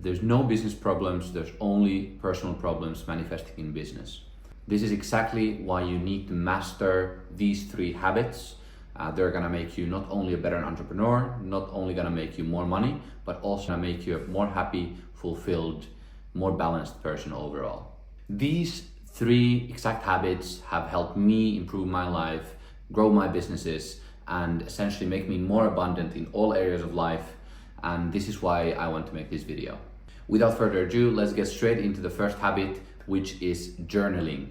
There's no business problems, there's only personal problems manifesting in business. This is exactly why you need to master these 3 habits. They're gonna make you not only a better entrepreneur, not only gonna make you more money, but also gonna make you a more happy, fulfilled, more balanced person overall. These 3 exact habits have helped me improve my life, grow my businesses, and essentially make me more abundant in all areas of life. And this is why I want to make this video. Without further ado, let's get straight into the first habit, which is journaling.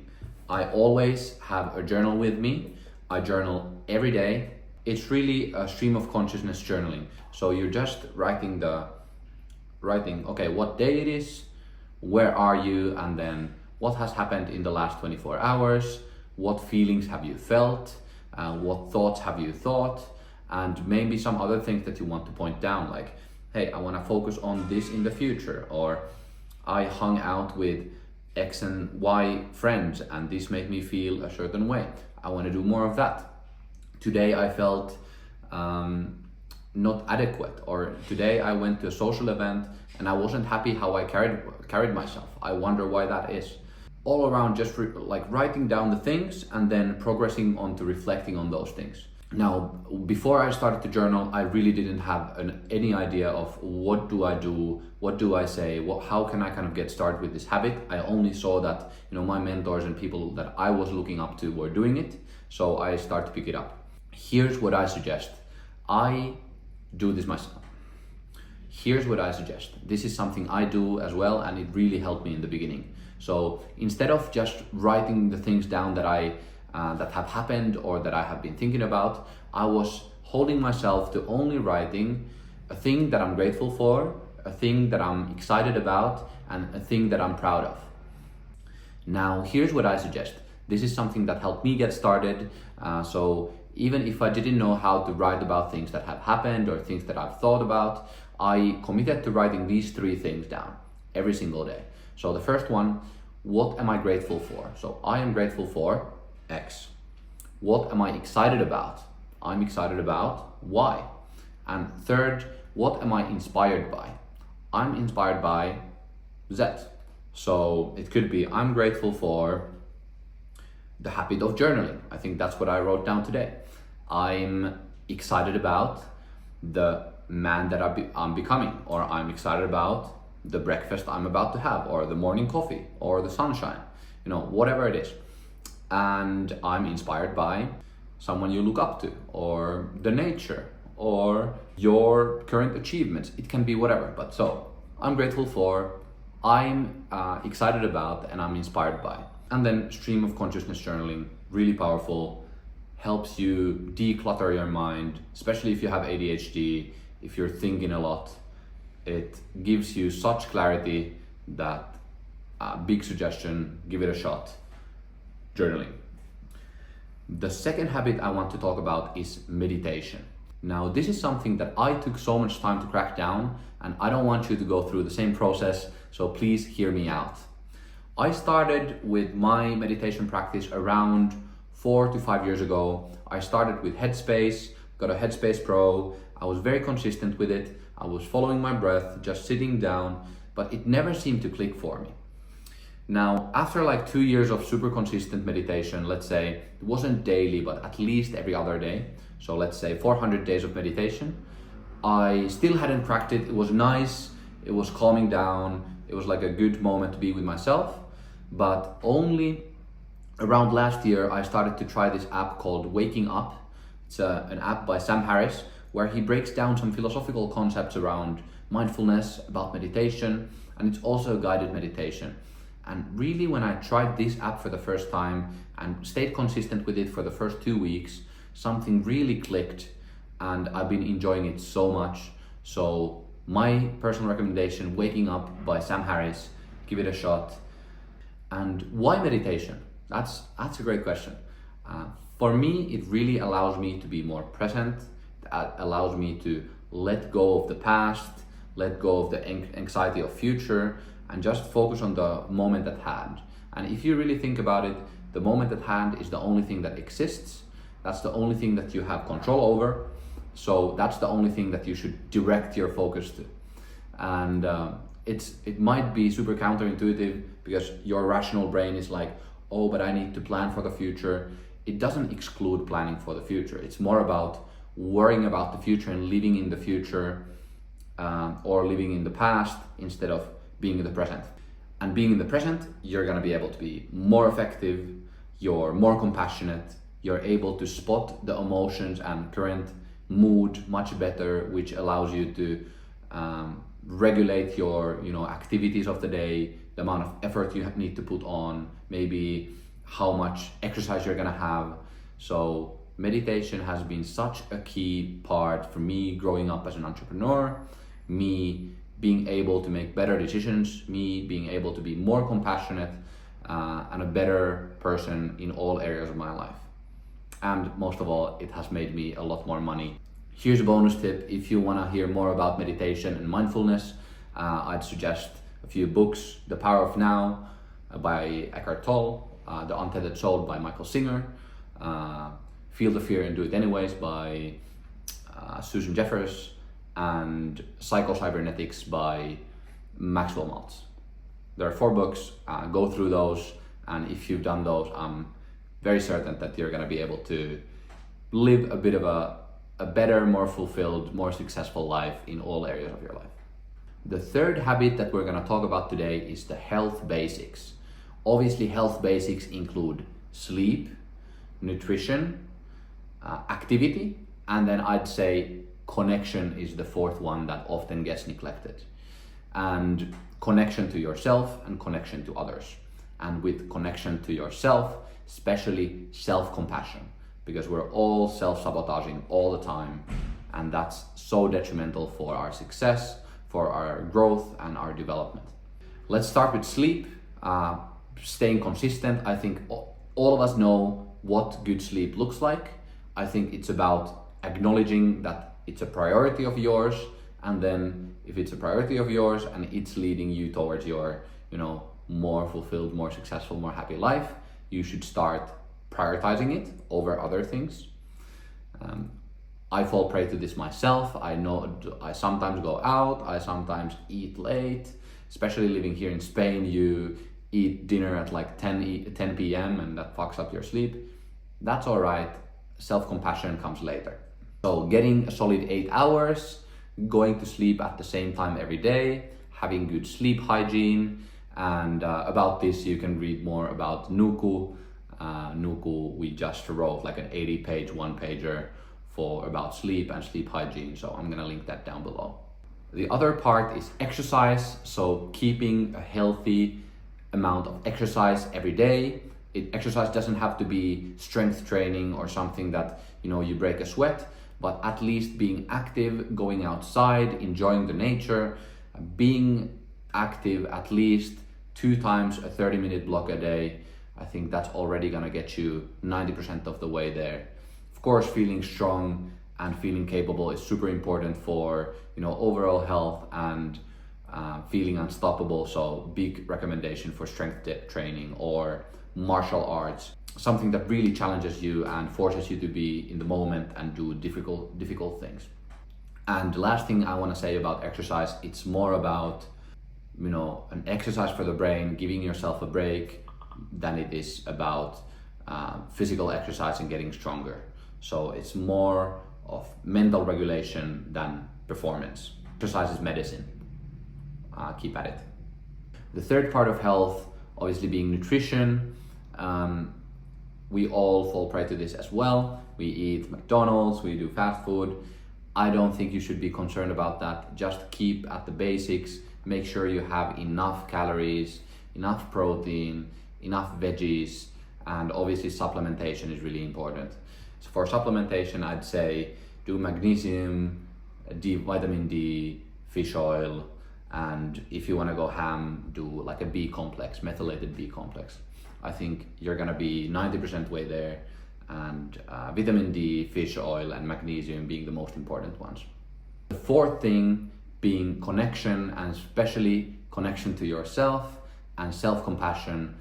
I always have a journal with me. I journal every day. It's really a stream of consciousness journaling. So you're just writing, okay, what day it is, where are you, and then what has happened in the last 24 hours, what feelings have you felt, what thoughts have you thought, and maybe some other things that you want to point down, like, hey, I want to focus on this in the future, or I hung out with X and Y friends and this made me feel a certain way. I want to do more of that. Today I felt not adequate, or today I went to a social event and I wasn't happy how I carried myself. I wonder why that is. All around just like writing down the things and then progressing on to reflecting on those things. Now, before I started to journal, I really didn't have any idea of what do I do, what do I say, how can I kind of get started with this habit. I only saw that, my mentors and people that I was looking up to were doing it, so I started to pick it up. Here's what I suggest. I do this myself. Here's what I suggest. This is something I do as well, and it really helped me in the beginning. So instead of just writing the things down that that have happened or that I have been thinking about, I was holding myself to only writing a thing that I'm grateful for, a thing that I'm excited about, and a thing that I'm proud of. Now, here's what I suggest. This is something that helped me get started. So even if I didn't know how to write about things that have happened or things that I've thought about, I committed to writing these 3 things down every single day. So the first one, what am I grateful for? So I am grateful for X. What am I excited about? I'm excited about Y. And third, what am I inspired by? I'm inspired by Z. So it could be, I'm grateful for the habit of journaling. I think that's what I wrote down today. I'm excited about the man that I'm becoming, or I'm excited about the breakfast I'm about to have, or the morning coffee, or the sunshine, whatever it is. And I'm inspired by someone you look up to, or the nature, or your current achievements. It can be whatever, but so I'm grateful for, I'm excited about, and I'm inspired by. And then stream of consciousness journaling, really powerful, helps you declutter your mind, especially if you have ADHD, if you're thinking a lot. It gives you such clarity that big suggestion, give it a shot. Journaling. The second habit I want to talk about is meditation. Now, this is something that I took so much time to crack down, and I don't want you to go through the same process, so please hear me out. I started with my meditation practice around 4 to 5 years ago. I started with Headspace, got a Headspace Pro. I was very consistent with it. I was following my breath, just sitting down, but it never seemed to click for me. Now, after like 2 years of super consistent meditation, let's say, it wasn't daily, but at least every other day. So let's say 400 days of meditation. I still hadn't cracked it. It was nice. It was calming down. It was like a good moment to be with myself. But only around last year, I started to try this app called Waking Up. It's an app by Sam Harris, where he breaks down some philosophical concepts around mindfulness, about meditation, and it's also a guided meditation. And really, when I tried this app for the first time and stayed consistent with it for the first 2 weeks, something really clicked, and I've been enjoying it so much. So my personal recommendation, Waking Up by Sam Harris, give it a shot. And why meditation? That's a great question. For me, it really allows me to be more present. It allows me to let go of the past, let go of the anxiety of future, and just focus on the moment at hand. And if you really think about it, the moment at hand is the only thing that exists. That's the only thing that you have control over. So that's the only thing that you should direct your focus to. And it might be super counterintuitive because your rational brain is like, oh, but I need to plan for the future. It doesn't exclude planning for the future. It's more about worrying about the future and living in the future, or living in the past instead of being in the present. And being in the present, you're gonna be able to be more effective, you're more compassionate, you're able to spot the emotions and current mood much better, which allows you to regulate your activities of the day, the amount of effort you need to put on, maybe how much exercise you're gonna have. So meditation has been such a key part for me growing up as an entrepreneur, me being able to make better decisions, me being able to be more compassionate and a better person in all areas of my life. And most of all, it has made me a lot more money. Here's a bonus tip. If you want to hear more about meditation and mindfulness, I'd suggest a few books. The Power of Now by Eckhart Tolle, The Untethered Soul by Michael Singer, Feel the Fear and Do It Anyways by Susan Jeffers, and Psycho-Cybernetics by Maxwell Maltz. There are 4 books. Go through those, and if you've done those, I'm very certain that you're going to be able to live a bit of a better, more fulfilled, more successful life in all areas of your life. The third habit that we're going to talk about today is the health basics. Obviously, health basics include sleep, nutrition, activity, and then I'd say connection is the 4th one that often gets neglected. And connection to yourself and connection to others. And with connection to yourself, especially self-compassion, because we're all self-sabotaging all the time, and that's so detrimental for our success, for our growth and our development. Let's start with sleep. Staying consistent. I think all of us know what good sleep looks like. I think it's about acknowledging that it's a priority of yours, and then if it's a priority of yours and it's leading you towards your more fulfilled, more successful, more happy life, you should start prioritizing it over other things. I fall prey to this myself. I know I sometimes go out, I sometimes eat late, especially living here in Spain. You eat dinner at like 10 p.m. and that fucks up your sleep. That's all right. Self-compassion comes later. So getting a solid 8 hours, going to sleep at the same time every day, having good sleep hygiene, and about this you can read more about Nuku. Nuku, we just wrote like an 80-page one-pager about sleep and sleep hygiene, so I'm gonna link that down below. The other part is exercise, so keeping a healthy amount of exercise every day. Exercise doesn't have to be strength training or something that you break a sweat, but at least being active, going outside, enjoying the nature, being active at least 2 times a 30-minute block a day. I think that's already gonna get you 90% of the way there. Of course, feeling strong and feeling capable is super important for overall health and feeling unstoppable. So big recommendation for strength training or martial arts, something that really challenges you and forces you to be in the moment and do difficult things. And the last thing I want to say about exercise, it's more about an exercise for the brain, giving yourself a break, than it is about physical exercise and getting stronger. So it's more of mental regulation than performance. Exercise is medicine. Keep at it. The third part of health, obviously being nutrition. We all fall prey to this as well. We eat McDonald's, we do fast food. I don't think you should be concerned about that. Just keep at the basics. Make sure you have enough calories, enough protein, enough veggies, and obviously supplementation is really important. So for supplementation, I'd say do magnesium, vitamin D, fish oil, and if you want to go ham, do like a B complex, methylated B complex. I think you're gonna be 90% way there, and vitamin D, fish oil, and magnesium being the most important ones. The fourth thing being connection, and especially connection to yourself and self-compassion.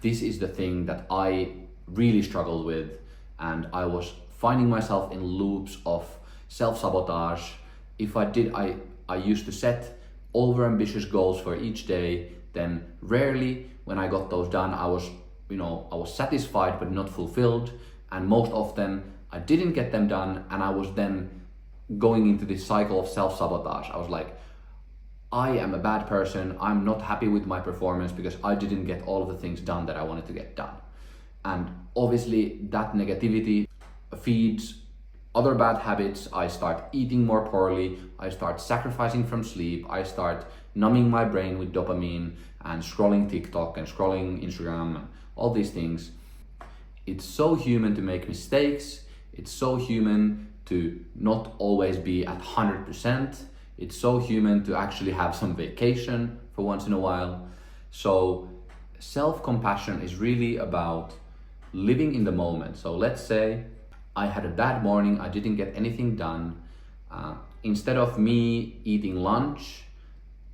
This is the thing that I really struggled with, and I was finding myself in loops of self-sabotage. I used to set overambitious goals for each day, then rarely when I got those done, I was satisfied but not fulfilled. And most often I didn't get them done, and I was then going into this cycle of self-sabotage. I was like, I am a bad person. I'm not happy with my performance because I didn't get all of the things done that I wanted to get done. And obviously that negativity feeds other bad habits. I start eating more poorly. I start sacrificing from sleep. I start numbing my brain with dopamine and scrolling TikTok and scrolling Instagram, all these things. It's so human to make mistakes. It's so human to not always be at 100%. It's so human to actually have some vacation for once in a while. So self-compassion is really about living in the moment. So let's say I had a bad morning, I didn't get anything done. Instead of me eating lunch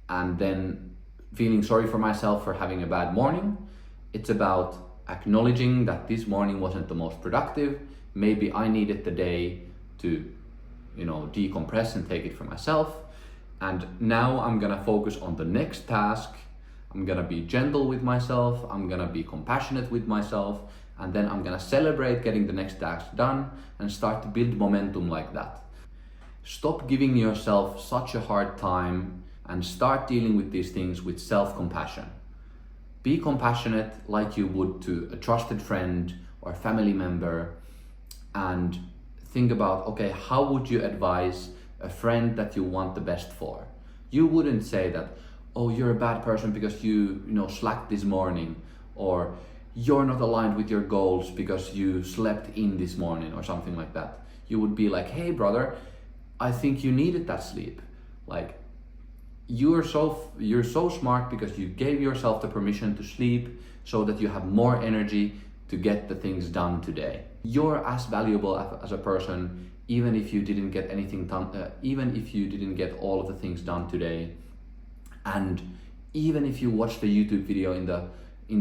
and then feeling sorry for myself for having a bad morning, it's about acknowledging that this morning wasn't the most productive. Maybe I needed the day to, decompress and take it for myself. And now I'm gonna focus on the next task. I'm gonna be gentle with myself. I'm gonna be compassionate with myself. And then I'm gonna celebrate getting the next task done and start to build momentum like that. Stop giving yourself such a hard time and start dealing with these things with self-compassion. Be compassionate like you would to a trusted friend or family member, and think about, okay, how would you advise a friend that you want the best for? You wouldn't say that, oh, you're a bad person because you slacked this morning, or you're not aligned with your goals because you slept in this morning, or something like that. You would be like, hey brother, I think you needed that sleep. Like, you're so smart because you gave yourself the permission to sleep so that you have more energy to get the things done today. You're as valuable as a person, even if you didn't get anything done, even if you didn't get all of the things done today, and even if you watch the YouTube video in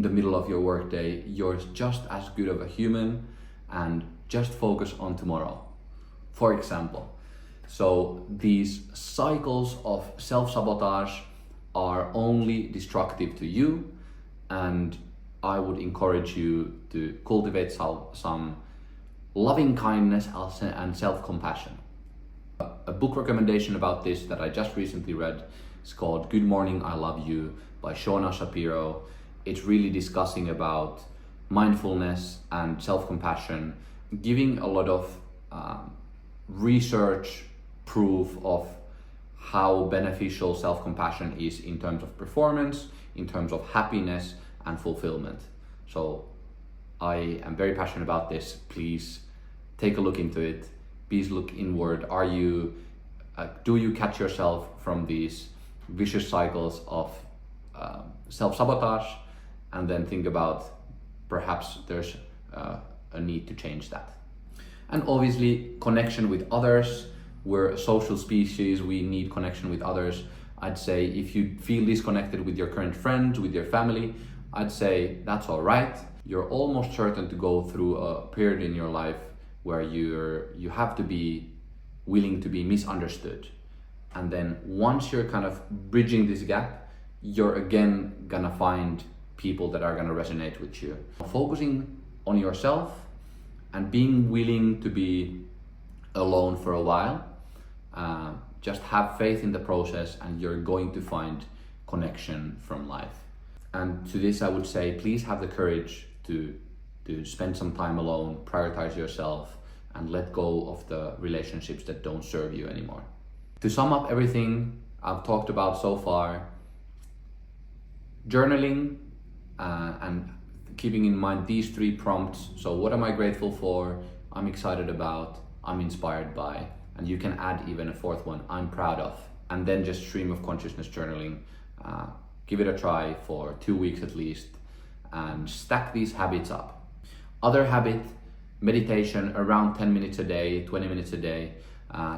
the middle of your workday, you're just as good of a human, and just focus on tomorrow, for example. So these cycles of self-sabotage are only destructive to you, and I would encourage you to cultivate some loving kindness and self-compassion. A book recommendation about this that I just recently read is called Good Morning, I Love You by Shona Shapiro. It's really discussing about mindfulness and self-compassion, giving a lot of research proof of how beneficial self-compassion is in terms of performance, in terms of happiness and fulfillment. So I am very passionate about this. Please take a look into it. Please look inward. Do you catch yourself from these vicious cycles of self-sabotage? And then think about perhaps there's a need to change that. And obviously connection with others. We're a social species, we need connection with others. I'd say if you feel disconnected with your current friends, with your family, I'd say that's all right. You're almost certain to go through a period in your life where you have to be willing to be misunderstood. And then once you're kind of bridging this gap, you're again gonna find people that are gonna resonate with you. Focusing on yourself and being willing to be alone for a while. Just have faith in the process, and you're going to find connection from life. And to this I would say, please have the courage to spend some time alone, prioritize yourself, and let go of the relationships that don't serve you anymore. To sum up everything I've talked about so far, journaling and keeping in mind these 3 prompts. So what am I grateful for? I'm excited about, I'm inspired by, and you can add even a 4th one, I'm proud of. And then just stream of consciousness journaling. Give it a try for 2 weeks at least, and stack these habits up. Other habit, meditation around 10 minutes a day, 20 minutes a day.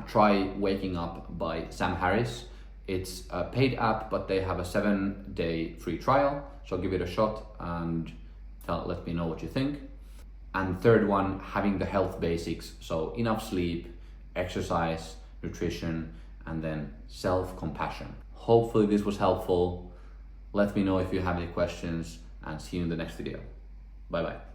Try Waking Up by Sam Harris. It's a paid app, but they have a 7-day free trial. So give it a shot and let me know what you think. And 3rd one, having the health basics. So enough sleep, exercise, nutrition, and then self-compassion. Hopefully this was helpful. Let me know if you have any questions, and see you in the next video. Bye bye.